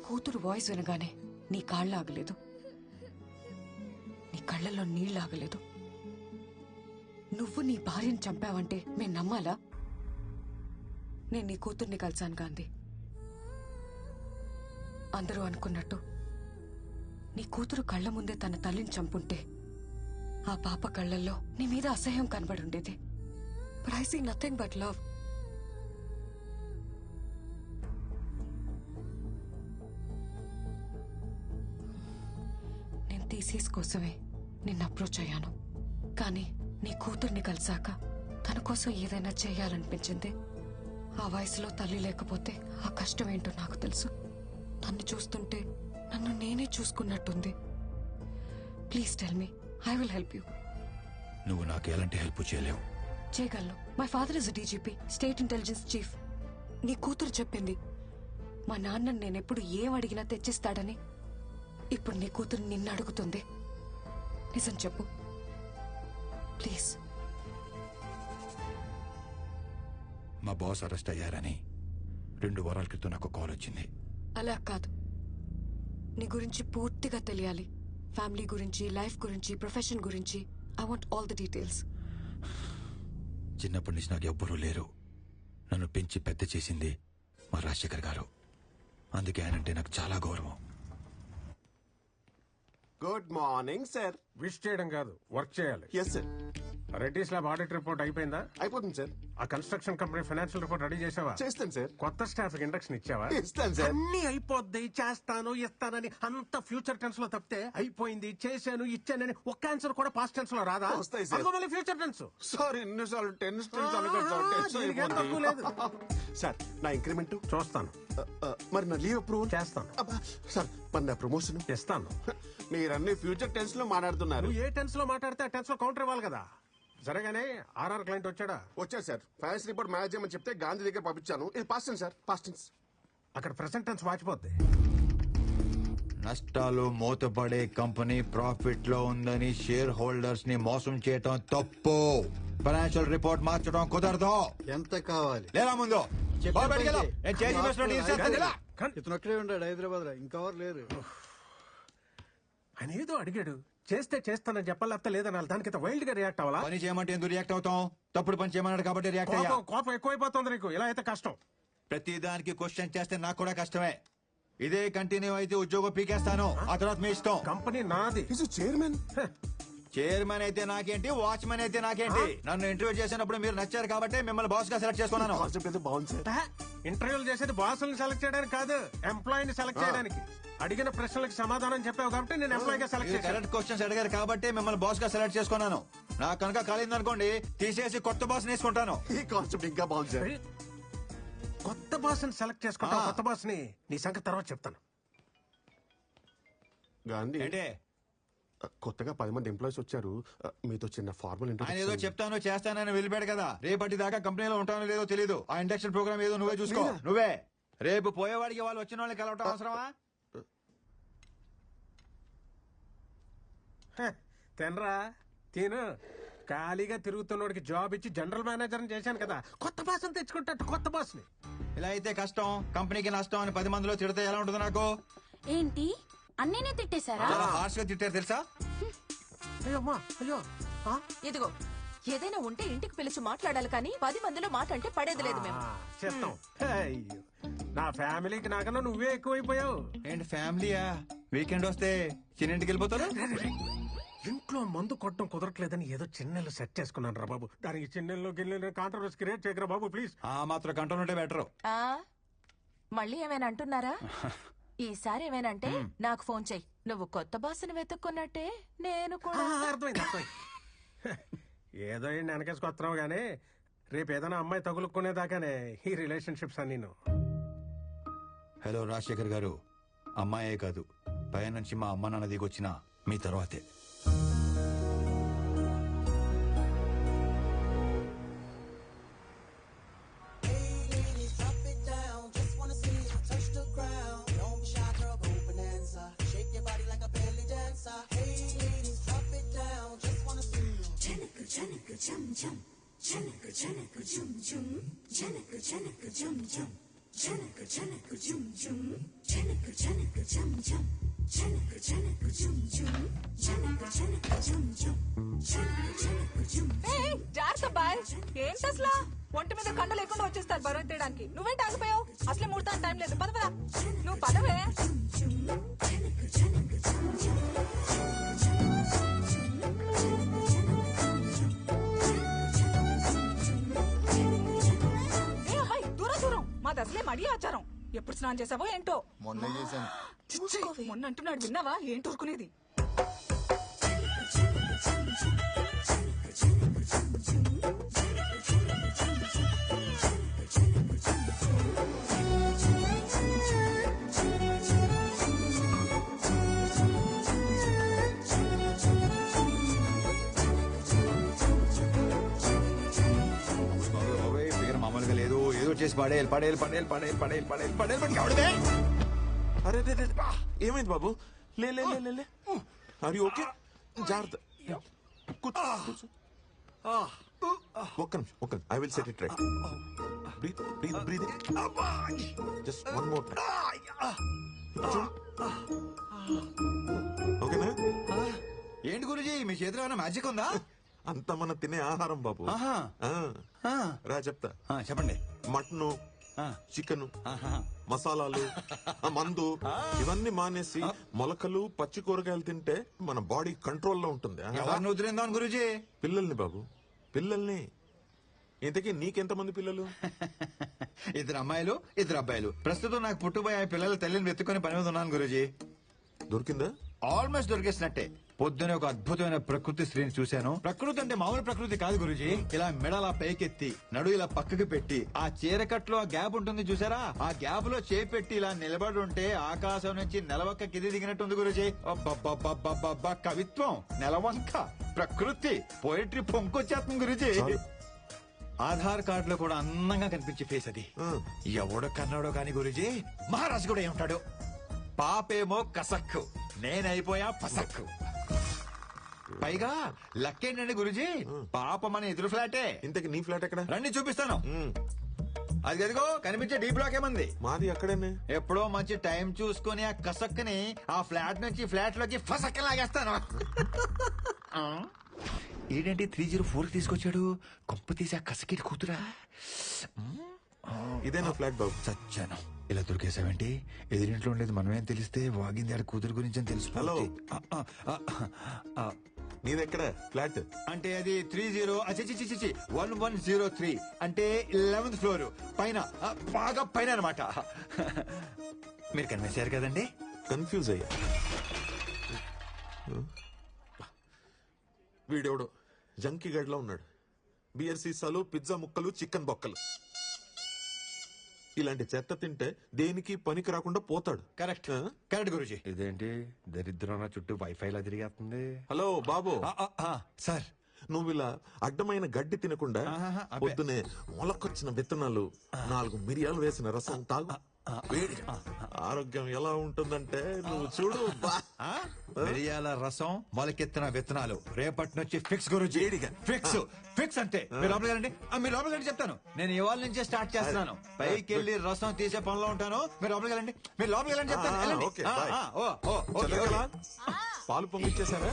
కూతురు వాయిస్ వినగానే నీ కాళ్ళు ఆగలేదు, నీ కళ్ళల్లో నీళ్ళు ఆగలేదు. నువ్వు నీ భార్యను చంపావంటే మేము నమ్మాలా? నేను నీ కూతుర్ని కలిసాను గాంధీ. అందరూ అనుకున్నట్టు నీ కూతురు కళ్ళ ముందే తన తల్లిని చంపుంటే ఆ పాప కళ్ళల్లో నీ మీద అసహ్యం కనబడి ఉండేది. But I see nothing but love. నేను థీసిస్ కోసమే నిన్ను అప్రోచ్ అయ్యాను, కానీ నీ కూతుర్ని కలిసాక తన కోసం ఏదైనా చేయాలనిపించింది. ఆ వయసులో తల్లి లేకపోతే ఆ కష్టం ఏంటో నాకు తెలుసు. తన్ని చూస్తుంటే నన్ను నేనే చూసుకున్నట్టుంది. Please tell me, I will help you. నువ్వు నాకు ఎలాంటి హెల్ప్ చేయలేవు. చేయగలను. My father is DGP, state intelligence chief. నీ కూతురు చెప్పింది మా నాన్నని నేనెప్పుడు ఏం అడిగినా తెచ్చిస్తాడని. ఇప్పుడు నీ కూతురు నిన్ను అడుగుతుంది. నిజం చెప్పు ప్లీజ్. మా బాస్ అరెస్ట్ అయ్యారని 2 వారాల క్రితం నాకు కాల్ వచ్చింది. అలా కాదు, నీ గురించి పూర్తిగా తెలియాలి. ఫ్యామిలీ గురించి, లైఫ్ గురించి, ప్రొఫెషన్ గురించి. I want all the details. చిన్నప్పటి నుంచి నాకు ఎవ్వరూ లేరు. నన్ను పెంచి పెద్ద చేసింది మా రాజశేఖర్ గారు. అందుకే ఆయనంటే నాకు చాలా గౌరవం. Good morning sir. విష్ చేయడం కాదు, వర్క్ చేయాలి. Yes sir. Reddy's lab audit report అయిపోయిందా? అయిపోతుంది సార్. ఆ construction company financial report ready చేసావా? చేస్తాను సార్. కొత్త స్టాఫ్ ఇండక్షన్ ఇచ్చావా? ఇస్తాను సార్. అన్ని అయిపోద్ది, చేస్తాను ఇస్తానని అంత ఫ్యూచర్ టెన్స్ లో తప్పితే అయిపోయింది, చేశాను, ఇచ్చానని ఒక్క ఆన్సర్ కూడా పాస్ట్ టెన్స్ లో రాదా? వస్తాయి సార్. మళ్ళీ ఫ్యూచర్ టెన్స్. సార్ ఎన్నిసార్లు టెన్స్ సార్. నా ఇంక్రిమెంట్ చూస్తాను. మరి నా లీవ్ అప్రూవల్ చేస్తాను. సార్ మరి నా ప్రమోషన్ ఇస్తాను. మీరన్నీ ఫ్యూచర్ టెన్స్ లో మాట్లాడుతున్నారు. నువ్వు ఏ టెన్స్ లో మాట్లాడితే ఆ టెన్స్ లో కౌంటర్ ఇవ్వాలి కదా. సరేగానే ఆర్ఆర్ క్లయింట్ వచ్చాడా? వచ్చారు సార్. ఫైనాన్స్ రిపోర్ట్ మేనేజ్ చేయమని చెప్తే గాంధీ దగ్గర పంపించాను. ఇది past tense sir, past tense. అక్కడ ప్రెసెంట్ టెన్స్ వాచిపోద్ది. నష్టాలు మూతపడే కంపెనీ ప్రాఫిట్ లో ఉందని షేర్ హోల్డర్స్ ని మోసం చేయటం తప్పు. ఫైనాన్షియల్ రిపోర్ట్ మార్చడం కుదరదు. ఎంత కావాలి? లేదా ముందు ఇతను ఒక్కడే ఉన్నాడు హైదరాబాద్ లో, ఇంకెవరు లేరు. ఆయన ఏదో అడిగాడు, చేస్తే చేస్తానని చెప్పాలి, లేకపోతే లేదనాలి. దానికి వైల్డ్ గా రియాక్ట్ అవ్వాలా? పని చేయమంటే ఎందుకు రియాక్ట్ అవుతాం? తప్పుడు పని చేయమన్నాడు కాబట్టి రియాక్ట్ అయ్యా. కోపం ఎక్కువైపోతుంది నీకు. ఇలా అయితే కష్టం. ప్రతి దానికి క్వశ్చన్ చేస్తే నాకు కూడా కష్టమే. ఇదే కంటిన్యూ అయితే ఉద్యోగం పీకేస్తాను. ఆ తర్వాత మీ ఇష్టం. కంపెనీ నాది. చైర్మన్. చైర్మన్ అయితే నాకేంటి, వాచ్మెన్ అయితే నాకేంటి? నన్ను ఇంటర్వ్యూ చేసినప్పుడు మీరు నచ్చారు కాబట్టి మిమ్మల్ని బాస్ గా సెలెక్ట్ చేసుకున్నాను. బాగుంది సార్. ఇంటర్వ్యూలు చేసేది బాసులను సెలెక్ట్ చేయడానికి కాదు, ఎంప్లాయీని సెలెక్ట్ చేయడానికి. అడిగిన ప్రశ్నలకు సమాధానం చెప్పావు కాబట్టి నేను ఎంప్లాయీ గా సెలెక్ట్ చేశాను. కరెక్ట్ క్వశ్చన్స్ అడిగారు కాబట్టి మిమ్మల్ని బాస్ గా సెలెక్ట్ చేసుకున్నాను. నాకు కనుక కాలింది అనుకోండి, తీసేసి కొత్త బాస్ వేసుకుంటాను. ఈ కాన్సెప్ట్ ఇంకా బాగుంది సార్. కొత్త బాస్ ని సెలెక్ట్ చేసుకుంటా. కొత్త బాస్ ని నీ సంగతి తర్వాత చెప్తాను. గాంధీ ఏంటే కొత్తగా 10 మంది ఎంప్లాయీస్ వచ్చారు. మీతో చిన్న ఫార్మల్ ఆయన ఏదో చెప్తాను చేస్తానని వెళ్ళిపోయాడు కదా. రేపటి దాకా కంపెనీలో ఉంటానో లేదో తెలీదు. ఆ ఇండక్షన్ ప్రోగ్రామ్ ఏదో నువ్వే చూసుకో. నువ్వే రేపు పోయేవాడికి వాళ్ళు వచ్చిన వాళ్ళని కలవటం అవసరమా? తినరా తిను. ఖాళీగా తిరుగుతున్నోడికి జాబ్ ఇచ్చి జనరల్ మేనేజర్ చేశాను కదా. కొత్త బాస్ అని తెచ్చుకుంటా. కొత్త బాస్ ని. ఇలా అయితే కష్టం, కంపెనీకి నష్టం అని 10 మందిలో తిడితే ఎలా ఉంటుంది నాకు? ఏంటి అన్నేనే తిట్టేశారా? చాలా హార్ష్ గా తిట్టారు తెలుసా? అయ్యమ్మా అయ్యో. ఇదిగో ఏదైనా ఉంటే ఇంటికి పిలిచి మాట్లాడాలి కానీ 10 మందిలో మాట అంటే పడేది లేదు. మేము చెప్తాం. అయ్యో నా ఫ్యామిలీకి నాకన్నా నువ్వే ఎక్కువైపోయావు. ఏంటి ఫ్యామిలీయా? వీకెండ్ వస్తే చిన్నింటికి వెళ్ళిపోతారు. ఇంట్లో మందు కొట్టడం కుదరట్లేదని ఏదో చిన్నెళ్ళు సెట్ చేసుకున్నాను రా బాబు. దానికి చిన్నెళ్ళు గిన్నెలు కాంట్రవర్సీ క్రియేట్ చేయకరా బాబు ప్లీజ్. ఆ మాత్రం కంట్రోల్ ఉంటే బెటర్. మళ్ళీ ఏమైనా అంటున్నారా? ఈసారి ఏమైనంటే నాకు ఫోన్ చెయ్యి. నువ్వు కొత్త బాస్ని వెతుక్కున్నట్టే నేను కూడా. అర్థమైంది. ఏదో వెనకేసుకొస్తున్నావు గానీ రేపు ఏదైనా అమ్మాయి తగులుకునేదాకానే ఈ రిలేషన్షిప్స్ అన్ని. హలో రాజశేఖర్ గారు, అమ్మాయే కాదు పై నుంచి మా అమ్మ నాన్న దిగొచ్చిన మీ తర్వాతే. జాగ్రత్త బాయ్. ఏంటి అసలు ఒంటి మీద కండ లేకుండా వచ్చేస్తారు బరువు తీయడానికి. నువ్వేంటి ఆగిపోయావు? అసలే ముడతాను టైం లేదు. పద పద, నువ్వు పదవే. ఏ అబ్బాయి, దూరం దూరం. మాది అసలే మడి ఆచారం. ఎప్పుడు స్నానం చేసావో ఏంటో. మొన్న చేశాను. చిచ్చి, మొన్న అంటున్నాడు, విన్నావా? ఏంటి ఊరుకునేది? ఫిగర్ మామూలుగా లేదు. ఏదో చేసి పడేయాలి పడేయాలి పడేయాలి పడేయాలి పడేయాలి పడేయాలి పడేయాలి ఎవడదే? అరే ఏమైంది బాబు? లే లే లే లే అరి ఓకే, జాగ్రత్త. కూర్చో కూర్చో. ఒక్క నిమిషం, ఒక్క. I will set it right. Breathe breathe breathe. Just one more time. ఓకేనా? ఏంటి గురుజీ, మీ చేతిలో ఏమైనా మ్యాజిక్ ఉందా? అంత మన తినే ఆహారం బాబు. ఆహా. ఆ, రా చెప్తా. చెప్పండి. మటను, చికెన్, మసాలాలు, మందు ఇవన్నీ మానేసి మొలకలు, పచ్చి కూరగాయలు తింటే మన బాడీ కంట్రోల్లో ఉంటుంది. ఎవరిని వదిలేందాం గురుజీ? పిల్లల్ని బాబు, పిల్లల్ని. ఇంతకీ నీకెంతమంది పిల్లలు? 2 అమ్మాయిలు 2 అబ్బాయిలు. ప్రస్తుతం నాకు పుట్టుబోయే పిల్లల తల్లిని వెతుక్కొని పని మీద ఉన్నాను గురుజీ. దొరికిందా? ఆల్మోస్ట్ దొరికేసినట్టే. పొద్దునే ఒక అద్భుతమైన ప్రకృతి స్త్రీని చూశాను. ప్రకృతి అంటే మామూలు ప్రకృతి కాదు గురుజీ. ఇలా మెడలా పైకెత్తి, నడు ఇలా పక్కకి పెట్టి, ఆ చీరకట్లో ఆ గ్యాప్ ఉంటుంది చూసారా, ఆ గ్యాప్ లో చేపెట్టి ఇలా నిలబడి ఉంటే ఆకాశం నుంచి నెలవంక కింది దిగినట్టుంది గురుజీ. అబ్బబ్బబ్బబ్బబ్బబ్బా, కవిత్వం, నెలవంక, ప్రకృతి, పోయిటరీ పొంకొచ్చేస్తుంది గురుజీ. ఆధార్ కార్డు లో కూడా అందంగా కనిపించే ఫేస్ అది. ఎవడో కన్నాడో కాని గురుజీ, మహారాజు కూడా ఏమంటాడు? పాపేమో కసక్కు, నేనైపోయా పసక్కు. పైగా లక్కేంటండి గురుజీ, పాప మన ఎదురు ఫ్లాటే. ఇంతకి నీ ఫ్లాట్ ఎక్కడ? రండి చూపిస్తాను. అది గదిగో కనిపించే డీ బ్లాక్ ఏమంది. మాది అక్కడేనే. ఎప్పుడో మంచి టైం చూసుకుని ఆ కసక్కుని ఆ ఫ్లాట్ నుంచి ఫ్లాట్ లోకి ఫసక్క లాగేస్తాను. ఏంటంటే 304 తీసుకొచ్చాడు. కొంప తీసి ఆ కసకిటి కూతురా. ఇదే నా ఫ్లాట్ బాబు. చచ్చాను. ఇలా దొరికేసావేంటి? ఎదురింట్లో ఉండేది మనమేం తెలిస్తే వాగింది ఆడ కూతురు గురించి అని తెలుసు. హలో, నీదెక్కడ ఫ్లాట్? అంటే అది 1103 అంటే 11th ఫ్లోర్ పైన, బాగా పైన అనమాట. మీరు కనిపించారు కదండి. కన్ఫ్యూజ్ అయ్యా. వీడెవడో జంకీ గడ్లా ఉన్నాడు. బియర్ సీసాలు, పిజ్జా ముక్కలు, చికెన్ బొక్కలు. ఇలాంటి చెత్త తింటే దేనికి పనికి రాకుండా పోతాడు. Correct correct Guruji. ఇదేంటి దరిద్రం చుట్టూ వైఫై లా తిరిగేస్తుంది. హలో బాబు. సార్, నువ్వు ఇలా అడ్డమైన గడ్డి తినకుండా పొద్దునే మొలకొచ్చిన విత్తనాలు, 4 మిరియాలు వేసిన రసం తాగు. వేడిగా ఆరోగ్యం ఎలా ఉంటుందంటే నువ్వు చూడు. మిరియాల రసం, మొలకెత్తిన విత్తనాలు రేపటి నుంచి ఫిక్స్ గురుజీ. ఫిక్స్ ఫిక్స్ అంతే. మీరు లోపలికి రండి. మీరు లోపలికి రండి చెప్తాను. నేను ఇవాళ నుంచే స్టార్ట్ చేస్తున్నాను. పైకి వెళ్ళి రసం తీసే పనిలో ఉంటాను. మీరు లోపలికి వెళ్ళండి. మీరు లోపలికి వెళ్ళండి చెప్తాను. పాలు పొంగిచ్చేసారా?